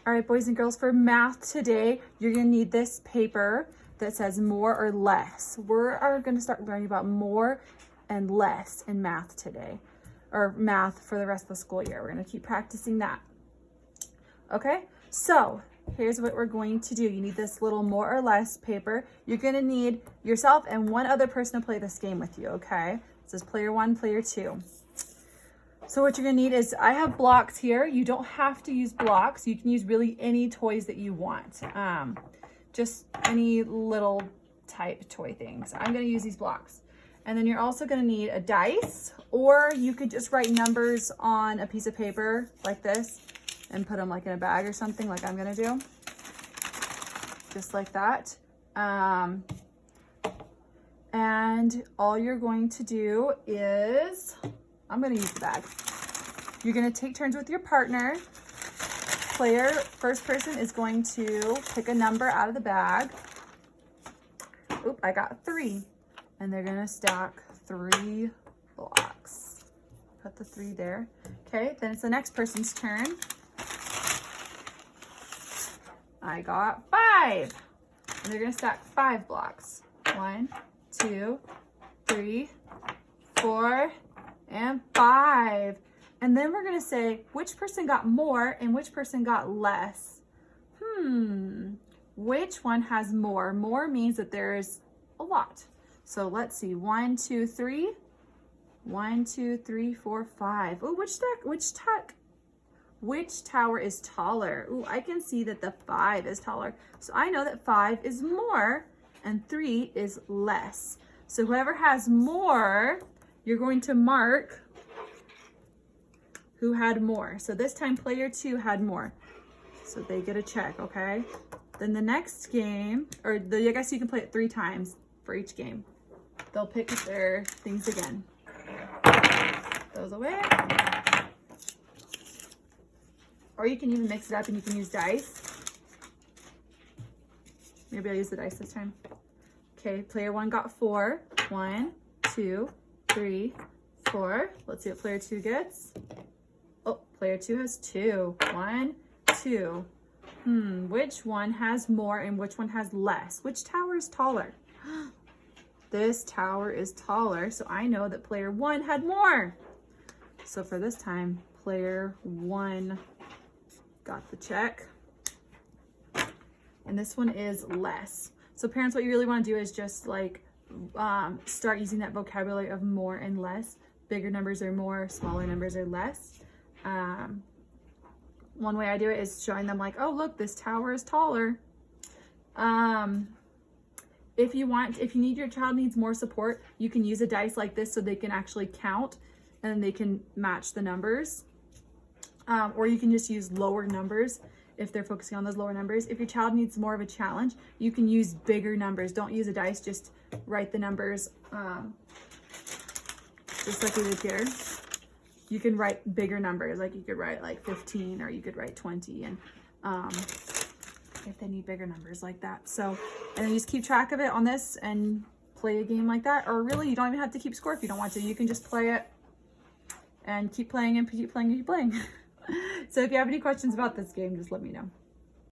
All right, boys and girls, for math today, you're gonna need this paper that says more or less. We are gonna start learning about more and less in math today, or math for the rest of the school year. We're gonna keep practicing that. Okay, so here's what we're going to do. You need this little more or less paper. You're gonna need yourself and one other person to play this game with you, okay? It says player 1, player 2. So what you're gonna need is, I have blocks here. You don't have to use blocks. You can use really any toys that you want. Just any little type toy things. I'm gonna use these blocks. And then you're also gonna need a dice, or you could just write numbers on a piece of paper like this and put them like in a bag or something like I'm gonna do. Just like that. And all you're going to do is, I'm gonna use the bag. You're gonna take turns with your partner. First person is going to pick a number out of the bag. Oop, I got 3. And they're gonna stack 3 blocks. Put the 3 there. Okay, then it's the next person's turn. I got 5. And they're gonna stack 5 blocks. 1, 2, 3, 4, and 5. And then we're gonna say which person got more and which person got less. Which one has more? More means that there's a lot. So let's see, 1, 2, 3. 1, 2, 3, 4, 5. Oh, which tower is taller? Oh, I can see that the 5 is taller. So I know that 5 is more and 3 is less. So whoever has more, you're going to mark who had more. So this time player 2 had more. So they get a check, okay? Then the next game, I guess you can play it 3 times for each game. They'll pick their things again. Those away. Or you can even mix it up and you can use dice. Maybe I'll use the dice this time. Okay, player 1 got 4. 1, 2, 3, 4. Let's see what player 2 gets. Oh, player 2 has 2. 1, 2. Which one has more and which one has less? Which tower is taller? This tower is taller, so I know that player 1 had more. So for this time, player 1 got the check. And this one is less. So parents, what you really want to do is just like start using that vocabulary of more and less. Bigger numbers are more, smaller numbers are less. One way I do it is showing them like, oh, look, this tower is taller. If your child needs more support, you can use a dice like this so they can actually count and then they can match the numbers. Or you can just use lower numbers if they're focusing on those lower numbers. If your child needs more of a challenge, you can use bigger numbers. Don't use a dice, just write the numbers just like we did here. You can write bigger numbers, like you could write like 15 or you could write 20, and if they need bigger numbers like that. So, and then you just keep track of it on this and play a game like that. Or really, you don't even have to keep score if you don't want to. You can just play it and keep playing and keep playing and keep playing. So if you have any questions about this game, just let me know.